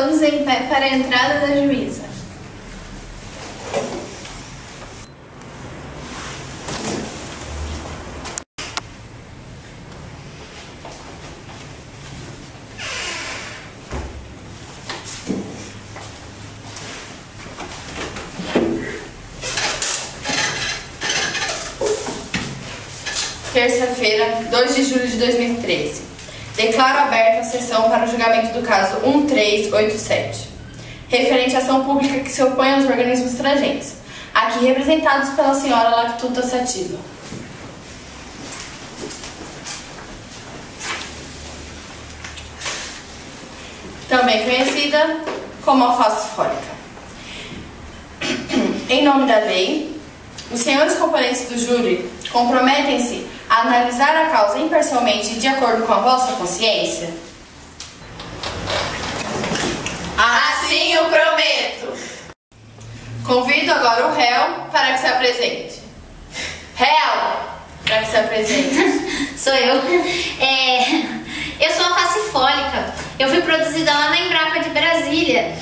Todos em pé para a entrada da juíza. Terça-feira, 2 de julho de 2013. Declaro aberta a sessão para o julgamento do caso 1387, referente à ação pública que se opõe aos organismos transgênicos, aqui representados pela senhora Lactuta Sativa. Também conhecida como alface fólica. Em nome da lei, os senhores componentes do júri comprometem-se a analisar a causa imparcialmente e de acordo com a vossa consciência? Assim eu prometo. Convido agora o réu para que se apresente. Réu, para que se apresente. Sou eu. Eu sou alface fólica. Eu fui produzida lá na Embrapa de Brasília.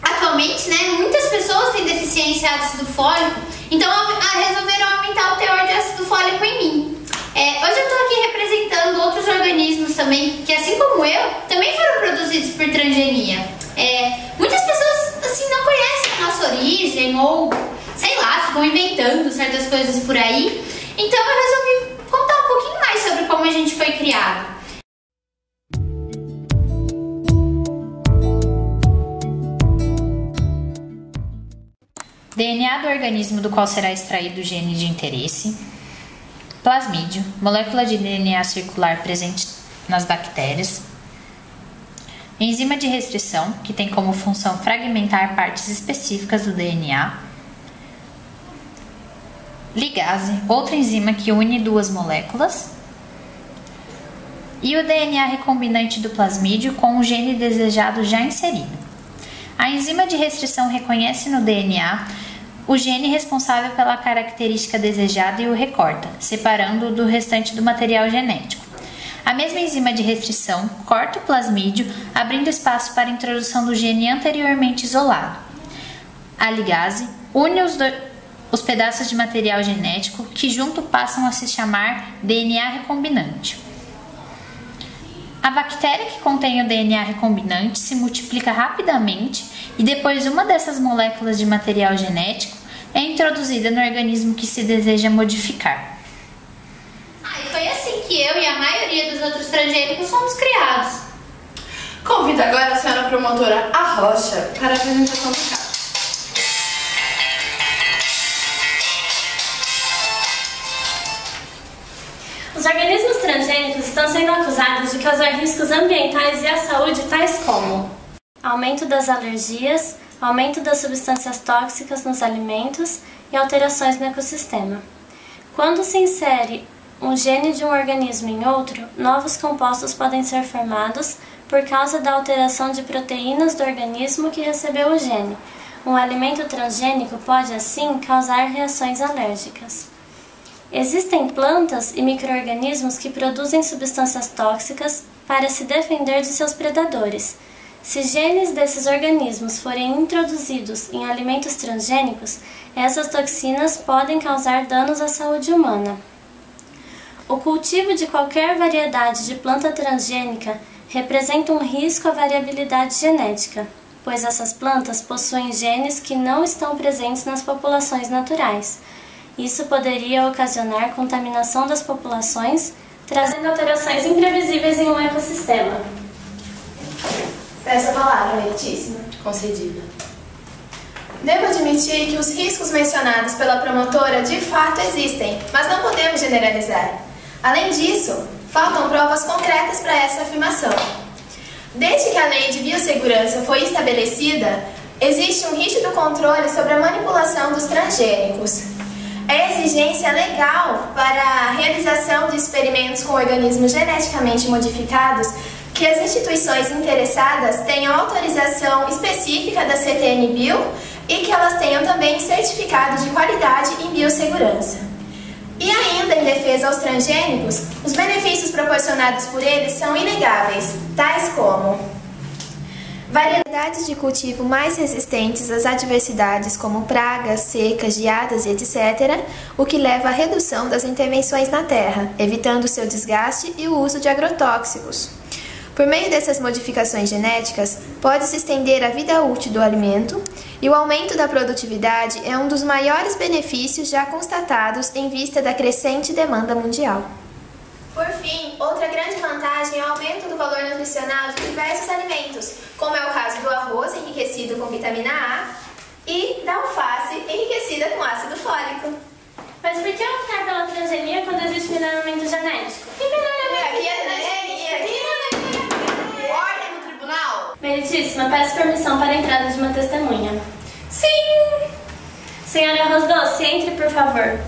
Atualmente, né, muitas pessoas têm deficiência de ácido fólico, então resolveram aumentar o teor de ácido fólico em mim. Hoje eu estou aqui representando outros organismos também, que assim como eu, também foram produzidos por transgenia. Muitas pessoas assim não conhecem a nossa origem ou, sei lá, ficam inventando certas coisas por aí. Então eu resolvi contar um pouquinho mais sobre como a gente foi criado. DNA do organismo do qual será extraído o gene de interesse. Plasmídio, molécula de DNA circular presente nas bactérias. Enzima de restrição, que tem como função fragmentar partes específicas do DNA. Ligase, outra enzima que une duas moléculas. E o DNA recombinante do plasmídio com o gene desejado já inserido. A enzima de restrição reconhece no DNA o gene responsável pela característica desejada e o recorta, separando-o do restante do material genético. A mesma enzima de restrição corta o plasmídio, abrindo espaço para a introdução do gene anteriormente isolado. A ligase une os pedaços de material genético que junto passam a se chamar DNA recombinante. A bactéria que contém o DNA recombinante se multiplica rapidamente e depois uma dessas moléculas de material genético é introduzida no organismo que se deseja modificar. E foi assim que eu e a maioria dos outros transgênicos fomos criados. Convido agora a senhora promotora Arrocha para a apresentação do caso. Os organismos transgênicos estão sendo acusados de causar riscos ambientais e à saúde tais como aumento das alergias, aumento das substâncias tóxicas nos alimentos e alterações no ecossistema. Quando se insere um gene de um organismo em outro, novos compostos podem ser formados por causa da alteração de proteínas do organismo que recebeu o gene. Um alimento transgênico pode, assim, causar reações alérgicas. Existem plantas e micro-organismos que produzem substâncias tóxicas para se defender de seus predadores. Se genes desses organismos forem introduzidos em alimentos transgênicos, essas toxinas podem causar danos à saúde humana. O cultivo de qualquer variedade de planta transgênica representa um risco à variabilidade genética, pois essas plantas possuem genes que não estão presentes nas populações naturais. Isso poderia ocasionar contaminação das populações, trazendo alterações imprevisíveis em um ecossistema. Peço a palavra, Meritíssima. Concedida. Devo admitir que os riscos mencionados pela promotora de fato existem, mas não podemos generalizar. Além disso, faltam provas concretas para essa afirmação. Desde que a Lei de Biossegurança foi estabelecida, existe um rígido controle sobre a manipulação dos transgênicos. É exigência legal para a realização de experimentos com organismos geneticamente modificados que as instituições interessadas tenham autorização específica da CTN-Bio e que elas tenham também certificado de qualidade em biossegurança. E ainda, em defesa aos transgênicos, os benefícios proporcionados por eles são inegáveis, tais como Variedades de cultivo mais resistentes às adversidades como pragas, secas, geadas e etc., o que leva à redução das intervenções na terra, evitando seu desgaste e o uso de agrotóxicos. Por meio dessas modificações genéticas, pode-se estender a vida útil do alimento e o aumento da produtividade é um dos maiores benefícios já constatados em vista da crescente demanda mundial. Por fim, outra grande vantagem é o aumento do valor nutricional de diversos alimentos, como é o caso do arroz enriquecido com vitamina A e da alface enriquecida com ácido fólico. Mas por que optar pela transgenia quando existe melhoramento genético? Que melhoramento? Aqui é transgenia, Ordem no tribunal! Meritíssima, peço permissão para a entrada de uma testemunha. Sim! Senhora Arroz Doce, entre, por favor.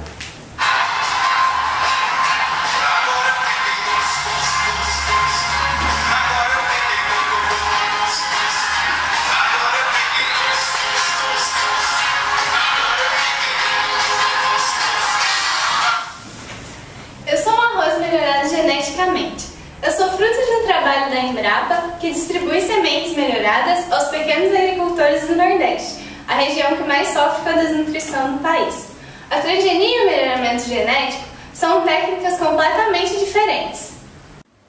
Eu sou um arroz melhorado geneticamente. Eu sou fruto de um trabalho da Embrapa que distribui sementes melhoradas aos pequenos agricultores do Nordeste, a região que mais sofre com a desnutrição do país. A transgenia e o melhoramento genético são técnicas completamente diferentes.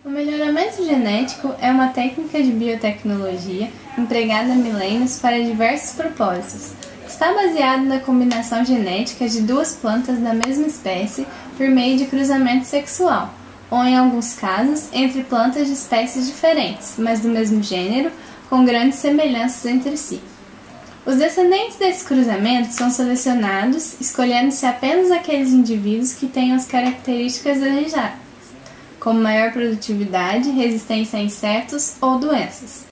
O melhoramento genético é uma técnica de biotecnologia empregada há milênios para diversos propósitos. Está baseado na combinação genética de duas plantas da mesma espécie por meio de cruzamento sexual, ou em alguns casos, entre plantas de espécies diferentes, mas do mesmo gênero, com grandes semelhanças entre si. Os descendentes desses cruzamentos são selecionados, escolhendo-se apenas aqueles indivíduos que tenham as características desejadas, como maior produtividade, resistência a insetos ou doenças.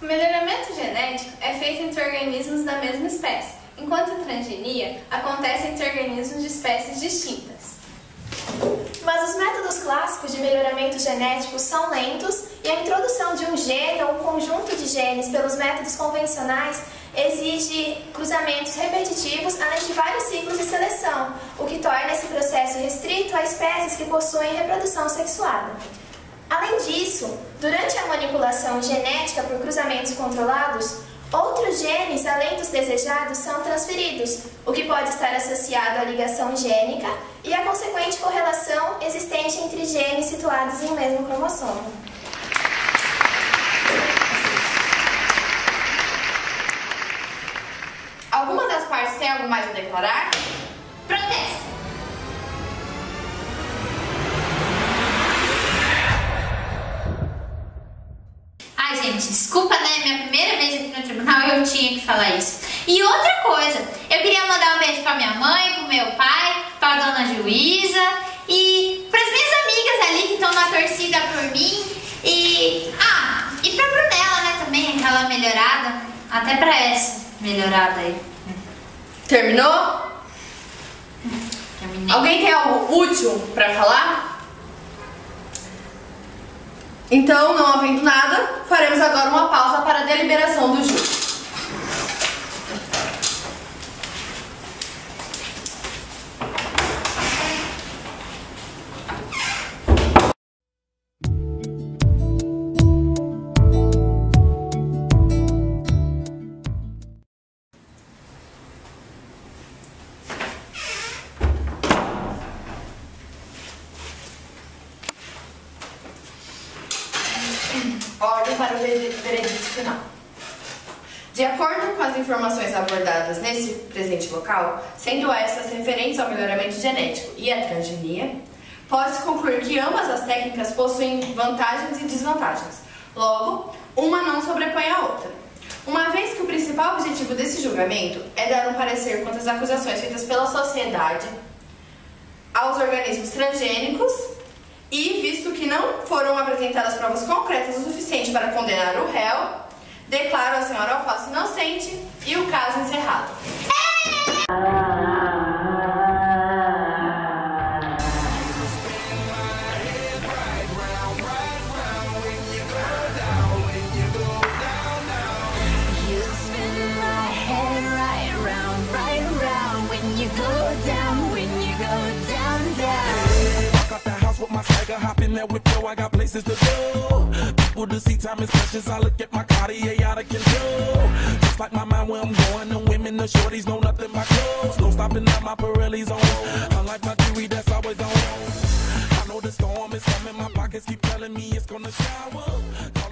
O melhoramento genético é feito entre organismos da mesma espécie, enquanto a transgenia acontece entre organismos de espécies distintas. Mas os métodos clássicos de melhoramento genético são lentos e a introdução de um gene ou um conjunto de genes pelos métodos convencionais exige cruzamentos repetitivos além de vários ciclos de seleção, o que torna esse processo restrito a espécies que possuem reprodução sexuada. Além disso, durante a manipulação genética por cruzamentos controlados, outros genes, além dos desejados, são transferidos, o que pode estar associado à ligação gênica e à consequente correlação existente entre genes situados em um mesmo cromossomo. Alguma das partes tem algo mais a declarar? Protesto. Ai, gente, desculpa, né? Minha primeira vez aqui no tribunal eu tinha que falar isso. E outra coisa, eu queria mandar um beijo pra minha mãe, pro meu pai, pra dona Juísa e pras minhas amigas ali que estão na torcida por mim. E pra Brunella, né, também, aquela melhorada. Até pra essa melhorada aí. Terminou? Terminei. Alguém tem algo útil pra falar? Então, não havendo nada, faremos agora uma pausa para a deliberação do júri. Ordem para o veredito final. De acordo com as informações abordadas nesse presente local, sendo essas referentes ao melhoramento genético e à transgenia, pode-se concluir que ambas as técnicas possuem vantagens e desvantagens. Logo, uma não sobrepõe a outra. Uma vez que o principal objetivo desse julgamento é dar um parecer quanto às acusações feitas pela sociedade aos organismos transgênicos, e visto que não foram apresentadas provas concretas o suficiente para condenar o réu, declaro a senhora Alface inocente e o caso encerrado. Hop in that whip, yo, I got places to go. People people to see time is precious. I look at my Cartier out of control. Just like my mind where I'm going. The women, the shorties know nothing but clothes. No stopping at my Pirelli's on roll. Unlike my jewelry that's always on roll. I know the storm is coming. My pockets keep telling me it's gonna shower.